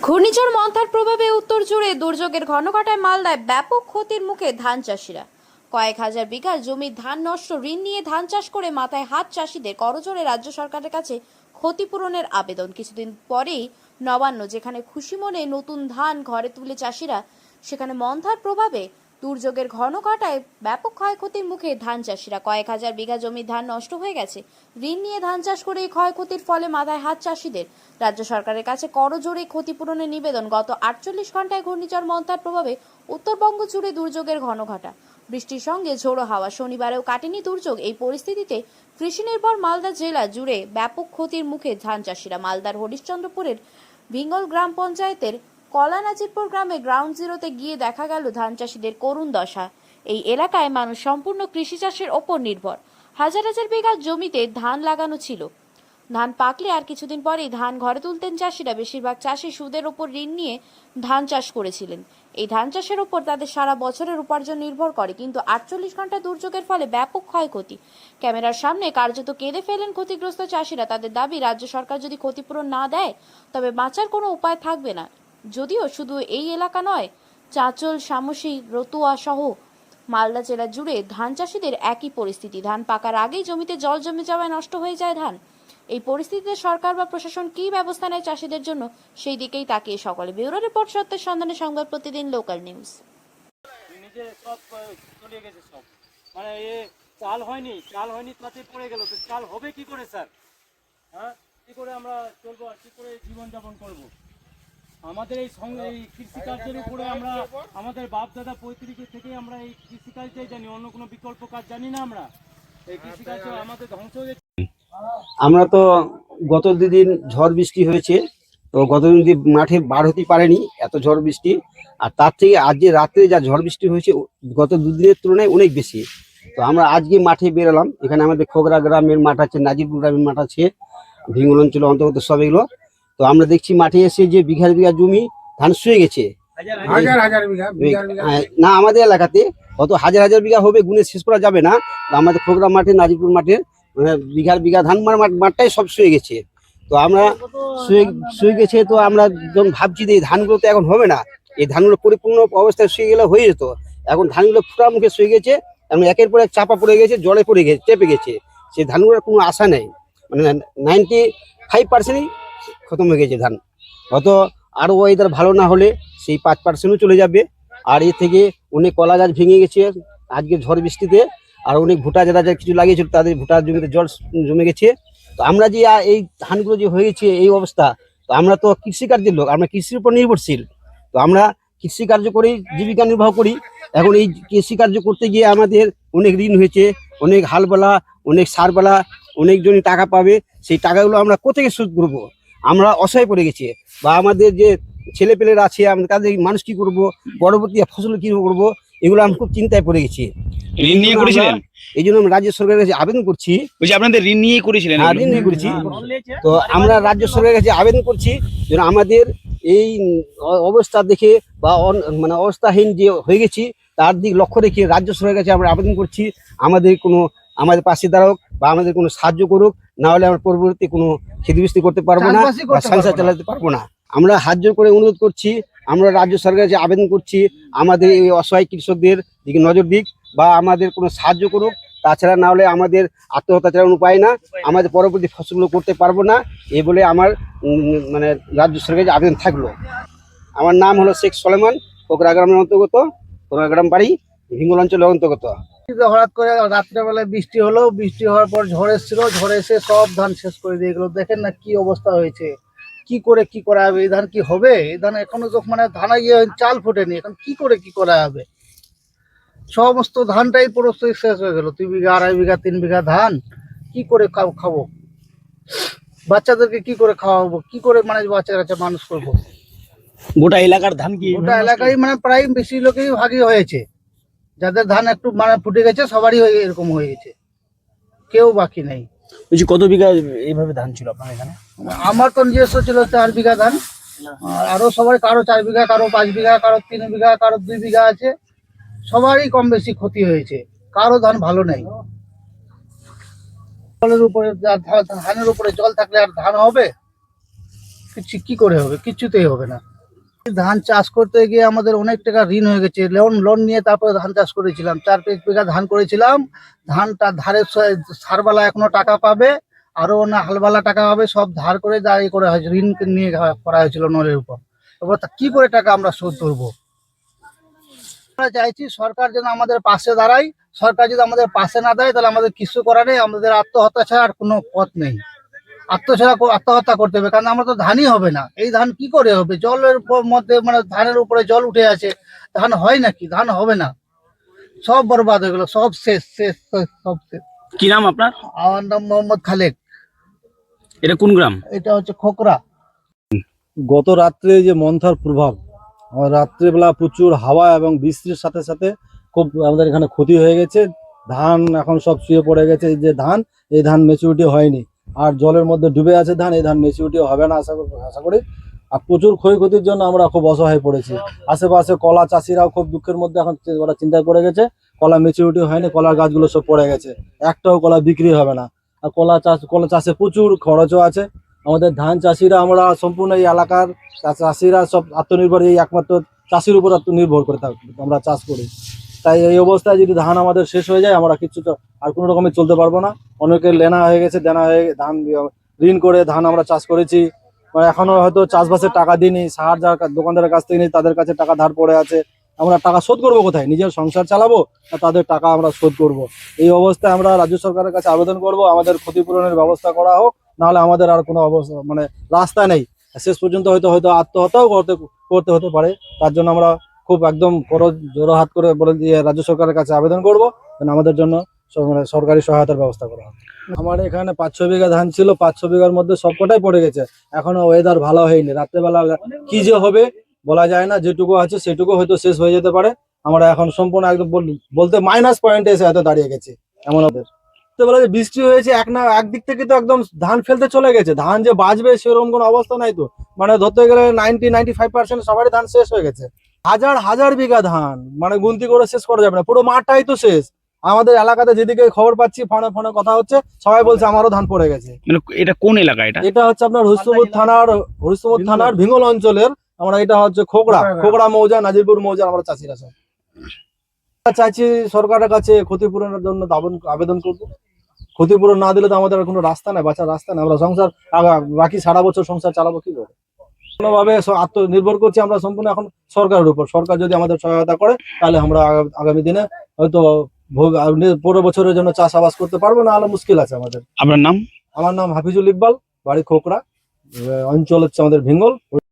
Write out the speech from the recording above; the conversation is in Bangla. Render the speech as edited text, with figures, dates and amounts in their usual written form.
ঘূর্ণিঝড় মন্থার প্রভাবে উত্তর জুড়ে দুর্যোগের ঘনঘটায় মালদায় ব্যাপক ক্ষতির মুখে ধান চাষিরা। কয়েক হাজার বিঘা জমির ধান নষ্ট, ঋণ নিয়ে ধান চাষ করে মাথায় হাত চাষিদের করজোড়ে রাজ্য সরকারের কাছে ক্ষতিপূরণের আবেদন। কিছুদিন পরেই নবান্ন, যেখানে খুশি মনে নতুন ধান ঘরে তুলে চাষিরা, সেখানে মন্থার প্রভাবে দুর্যোগের ঘনঘটায় ব্যাপক ক্ষয়ক্ষতির মুখে ধান চাষিরা। কয়েক হাজার বিঘা জমির ধান নষ্ট হয়ে গেছে। ঋণ নিয়ে ধান চাষ করে এই ক্ষয়ক্ষতির ফলে মাথায় হাত চাষিদের। রাজ্য সরকারের কাছে করজোড়ে ক্ষতিপূরণের নিবেদন। গত 48 ঘন্টায় ঘূর্ণিঝড় মন্থার প্রভাবে উত্তরবঙ্গ জুড়ে দুর্যোগের ঘনঘটা, বৃষ্টির সঙ্গে ঝোড়ো হাওয়া। শনিবারেও কাটেনি দুর্যোগ। এই পরিস্থিতিতে কৃষি নির্ভর মালদা জেলা জুড়ে ব্যাপক ক্ষতির মুখে ধান চাষিরা। মালদার হরিশ্চন্দ্রপুরের ভিঙ্গল গ্রাম পঞ্চায়েতের কলানাজিরপুর গ্রামে গ্রাউন্ড জিরোতে গিয়ে দেখা গেল ধান চাষিদের করুণ দশা। এই এলাকায় মানুষ সম্পূর্ণ কৃষি চাষের ওপর নির্ভর। হাজার হাজার বিঘা জমিতে ধান লাগানো ছিল। ধান পাকলে আর কিছুদিন পরেই ধান ঘরে তুলতেন চাষিরা। বেশিরভাগ চাষি সুদের ওপর ঋণ নিয়ে ধান চাষ করেছিলেন। এই ধান চাষের ওপর তাদের সারা বছরের উপার্জন নির্ভর করে। কিন্তু 48 ঘন্টা দুর্যোগের ফলে ব্যাপক ক্ষয়ক্ষতি। ক্যামেরার সামনে কার্যত কেঁদে ফেলেন ক্ষতিগ্রস্ত চাষিরা। তাদের দাবি, রাজ্য সরকার যদি ক্ষতিপূরণ না দেয় তবে বাঁচার কোনো উপায় থাকবে না। যদিও শুধু এই এলাকা নয়, চাঁচল, শামসি, রতুয়া সহ মালদা জেলা জুড়ে ধান চাষিদের একই পরিস্থিতি। ধান পাকার আগেই জমিতে জল জমে যাওয়ায় নষ্ট হয়ে যায় ধান। এই পরিস্থিতিতে সরকার বা প্রশাসন কী ব্যবস্থা নেয় চাষিদের জন্য, সেই দিকেই তাকিয়ে সকলে। ব্যুরো রিপোর্ট, সত্যের সন্ধানে সংবাদ প্রতিদিন, লোকাল নিউজ। নিজে সব চলে গেছে সব, মানে এ চাল হয়নি তাতে পড়ে গেল। তো চাল হবে কি করে স্যার? হ্যাঁ, কি করে আমরা চলবো আর কি করে জীবনযাপন করব? আমাদের এই কৃষিকার্যের উপরে আমরা, আমাদের বাপ দাদা পৈতৃক থেকে আমরা এই কৃষিকার্যই জানি, অন্য কোনো বিকল্প কাজ জানি না। আমরা এই কৃষিকার্য আমাদের ধ্বংস হয়ে গেছে। আমরা তো গত দুদিন ঝড় বৃষ্টি হয়েছে, তো গত দুদিন মাঠে বার হতে পারেনি, এত ঝড় বৃষ্টি। আর তার থেকে আজ যে রাত্রে যা ঝড় বৃষ্টি হয়েছে গত দুদিনের তুলনায় অনেক বেশি। তো আমরা আজকে মাঠে বেরোলাম। এখানে আমাদের খোগরা গ্রামের মাঠ আছে, নাজিরপুর গ্রামের মাঠ আছে, ভিঙ্গল অঞ্চলে অন্তর্গত সব এগুলো। তো আমরা দেখছি মাঠে এসে যে বিঘার বিঘা জমি ধান শুয়ে গেছে। না, আমাদের এলাকাতে কত হাজার হাজার বিঘা হবে, গুণে শেষ করা যাবে না। আমাদের খোগরা মাঠে, নাজিরপুর মাঠে বিঘার বিঘা ধান মাঠটাই সব শুয়ে গেছে। তো আমরা শুয়ে গেছে। তো আমরা যখন ভাবছি যে এই ধানগুলো তো এখন হবে না, এই ধানগুলো পরিপূর্ণ অবস্থায় শুয়ে গেলে হয়ে যেত। এখন ধানগুলো ফুটা মুখে শুয়ে গেছে, এবং একের পর এক চাপা পড়ে গেছে, জলে পড়ে গেছে, চেপে গেছে। সেই ধানগুলোর কোনো আশা নেই, মানে 95%ই খতম হয়ে গেছে ধান। হয়তো আরও ওয়েদার ভালো না হলে সেই 5%ও চলে যাবে। আর এর থেকে অনেক কলা গাছ ভেঙে গেছে আজকে ঝড় বৃষ্টিতে। আর অনেক ভুট্টা যারা কিছু লাগিয়েছিল তাদের ভুট্টার জমিতে জল জমে গেছে। তো আমরা যে এই ধানগুলো যে হয়েছে এই অবস্থা, তো আমরা তো কৃষিকার্যের লোক, আমরা কৃষির উপর নির্ভরশীল। তো আমরা কৃষিকার্য করেই জীবিকা নির্বাহ করি। এখন এই কৃষিকার্য করতে গিয়ে আমাদের অনেক ঋণ হয়েছে, অনেক হালবেলা, অনেক সারবেলা, অনেকজনই টাকা পাবে। সেই টাকাগুলো আমরা কোথেকে শোধ করবো? আমরা অসহায় পড়ে গেছি। বা আমাদের যে ছেলেপেলেরা আছে, আমরা তাদের মানুষ কি করব, পরবর্তী ফসল কি করব, এগুলো আমি খুব চিন্তায় পড়ে গেছি। ঋণ নিয়ে করেছিলেন? এই জন্য আমি রাজ্য সরকারের কাছে আবেদন করছি। বলছি আপনাদের ঋণ নিয়ে করেছিলেন? হ্যাঁ, ঋণ নিয়ে করেছি। তো আমরা রাজ্য সরকারের কাছে আবেদন করছি যেন আমাদের এই অবস্থা দেখে বা মানে অবস্থাহীন যে হয়ে গেছি তার দিক লক্ষ্য রেখে রাজ্য সরকারের কাছে আমরা আবেদন করছি আমাদের পাশে দাঁড়াক বা আমাদের কোনো সাহায্য করুক। না হলে আমরা পরবর্তী কোনো ক্ষতিগ্রস্ত করতে পারবো না বা সংসার চালাতে পারবো না। আমরা হাত জোর করে অনুরোধ করছি, আমরা রাজ্য সরকারের কাছে আবেদন করছি আমাদের এই অসহায় কৃষকদের দিকে নজর দিক বা আমাদের কোনো সাহায্য করুক। তাছাড়া না হলে আমাদের আত্মহত্যা ছাড়া উপায় না, আমাদের পরবর্তী ফসলগুলো করতে পারবো না। এই বলে আমার মানে রাজ্য সরকারের আবেদন থাকলো। আমার নাম হলো শেখ সলেমান, কোকরা গ্রামের অন্তর্গত, কোকরা গ্রাম বাড়ি, ভিঙ্গল অঞ্চলের অন্তর্গত। হঠাৎ করে রাত্রেবেলায় বৃষ্টি হলো, বৃষ্টি হওয়ার পর ঝড় এসেছিল, ঝড় এসে সব ধান শেষ করে দিয়ে গেলো। দেখেন না কি অবস্থা হয়েছে, কি করা হবে? এই ধান কি হবে? এই ধান এখনো তো মানে ধানা গিয়ে চাল ফোটেনি, এখন কি করা হবে? সমস্ত ধানটাই পুরো শেষ হয়ে গেল। 2 বিঘা, 2.5 বিঘা, 3 বিঘা ধান কি করে খাবো? বাচ্চাদেরকে কি করে খাওয়াবো? কি করে মানে বাচ্চা মানুষ করবো? গোটা এলাকার ধান কি? গোটা এলাকায় মানে প্রায় বেশি লোকেরই ভাগই হয়েছে। যাদের ধান একটু মানে ফুটে গেছে সবারই এরকম হয়ে গেছে, কেউ বাকি নেই। বলছি কত বিঘা এইভাবে ধান ছিল আপনার এখানে? আমার তো নিজস্ব ছিল 4 বিঘা ধান, আর আরো সবাই কারো 4 বিঘা, কারো 5 বিঘা, কারো 3 বিঘা, কারো 2 বিঘা আছে। সবারই কম বেশি ক্ষতি হয়েছে, কারো ধান ভালো নেই। জলের উপরে ধানের উপরে জল থাকলে আর ধান হবে? কিছু কি করে হবে? কিছুতেই হবে না। ধান চাষ করতে গিয়ে আমাদের অনেক টাকা ঋণ হয়ে গেছে। লোন নিয়ে তারপরে ধান চাষ করেছিলাম। 4-5 বিঘা ধান করেছিলাম। ধানটা ধারে সারবালা এখনো টাকা পাবে, আরো না হালবালা টাকা পাবে, সব ধার করে দাঁড়িয়ে করা হয়েছে, ঋণ নিয়ে করা হয়েছিল লোনের উপর। এবার কি করে টাকা আমরা শোধ করবো? আমরা চাইছি সরকার যেন আমাদের পাশে দাঁড়ায়। সরকার যদি আমাদের পাশে না দাঁড়ায় তাহলে আমাদের কিছু করার নেই, আমাদের আত্মহত্যা ছাড়া আর কোনো পথ নেই। আত্মহত্যা করতে হবে, কারণ আমরা তো ধানই হবে না। এই ধান কি করে হবে? জলের মধ্যে মানে ধানের উপরে জল উঠে আছে, ধান হয় নাকি? ধান হবে না, সব বরবাদ হয়ে গেল, সব শেষ শেষ শেষ, সব শেষ। কি নাম আপনার? আমার নাম মোহাম্মদ খালেক। এটা কোন গ্রাম? এটা হচ্ছে খোকরা। গত রাত্রে যে মন্থার প্রভাব, রাত্রেবেলা প্রচুর হাওয়া এবং বৃষ্টির সাথে সাথে খুব আমাদের এখানে ক্ষতি হয়ে গেছে। ধান এখন সব শুয়ে পড়ে গেছে। এই যে ধান, এই ধান ম্যাচুরিটি হয়নি, আর জলের মধ্যে ডুবে আছে ধান। এই ধান ম্যাচুরিটি হবে না আশা করি। আর প্রচুর ক্ষয়ক্ষতির জন্য আমরা খুব অসহায় পড়েছি। আশেপাশে কলা চাষিরাও খুব দুঃখের মধ্যে এখন ওরা চিন্তায় পড়ে গেছে। কলা ম্যাচুরিটি হয়নি, কলার গাছগুলো সব পড়ে গেছে, একটাও কলা বিক্রি হবে না। আর কলা চাষে প্রচুর খরচও আছে। আমাদের ধান চাষিরা, আমরা সম্পূর্ণ এই এলাকার চাষিরা সব আত্মনির্ভর, এই একমাত্র চাষির উপর আত্মনির্ভর করে আমরা চাষ করি। তাই এই অবস্থায় যদি ধান আমাদের শেষ হয়ে যায়, আমরা কিছু তো আর কোনো রকমের চলতে পারবো না। অনেকের লেনা হয়ে গেছে, দেনা হয়ে ধান ঋণ করে ধান আমরা চাষ করেছি। মানে এখনো হয়তো চাষবাসের টাকা দিইনি, সার যার দোকানদারের কাছ থেকে নিই, তাদের কাছে টাকা ধার পড়ে আছে। আমরা টাকা শোধ করবো কোথায়? নিজের সংসার চালাবো না তাদের টাকা আমরা শোধ করব? এই অবস্থায় আমরা রাজ্য সরকারের কাছে আবেদন করব, আমাদের ক্ষতিপূরণের ব্যবস্থা করা হোক, নাহলে আমাদের আর কোনো অবস্থা মানে রাস্তা নেই। শেষ পর্যন্ত হয়তো আত্মহত্যাও করতে হতে পারে। তার জন্য আমরা খুব একদম জোড়ো হাত করে বলে দিয়ে রাজ্য সরকারের কাছে আবেদন করব, যেন আমাদের জন্য মানে সরকারি সহায়তার ব্যবস্থা করা হয়। আমার এখানে 5-6 বিঘা ধান ছিল, 5-6 বিঘার মধ্যে সবকটাই পড়ে গেছে। এখনো ওয়েদার ভালো হয়নি, রাত্রেবেলা কি যে হবে বলা যায় না। যেটুকু আছে সেটুকু হয়তো শেষ হয়ে যেতে পারে। আমরা এখন সম্পূর্ণ একদম বলতে মাইনাস পয়েন্টে এসে এত দাঁড়িয়ে গেছে। এমন ওদের রাত্রেবেলা যে বৃষ্টি হয়েছে, একদিক থেকে তো একদম ধান ফেলতে চলে গেছে। ধান যে বাঁচবে সেরকম কোনো অবস্থা নাই তো। মানে ধরতে গেলে 90-95% সবারই ধান শেষ হয়ে গেছে। হাজার হাজার বিঘা ধান, মানে গুনতি করে শেষ করা যাবে না, পুরো মাঠটাই তো শেষ। আমাদের এলাকাতে যেদিকে খবর পাচ্ছি, ফোনে ফোনে কথা হচ্ছে, সবাই বলছে আমারও ধান পড়ে গেছে। মানে এটা কোন এলাকা? এটা হচ্ছে আপনার হরিশ্চন্দ্রপুর থানার ভিঙ্গল অঞ্চলের। আমরা এটা হচ্ছে খোকড়া মৌজা, নাজিরপুর মৌজা, আমরা চাষিরা সব চাইছি সরকারের কাছে ক্ষতিপূরণের জন্য আবেদন করবো। ক্ষতিপূরণ না দিলে তো আমাদের আর কোনো রাস্তা নেই, বাঁচার রাস্তা নেই। আমরা বাকি সারা বছর সংসার চালাবো কি করে? কোনোভাবে আত্মনির্ভর করছি আমরা সম্পূর্ণ এখন সরকারের উপর। সরকার যদি আমাদের সহায়তা করে তাহলে আমরা আগামী দিনে হয়তো পুরো বছরের জন্য চাষাবাস করতে পারবো, না হলে মুশকিল আছে আমাদের। আপনার নাম? আমার নাম হাফিজুল ইকবাল, বাড়ি খোকড়া, অঞ্চল হচ্ছে আমাদের ভিঙ্গল।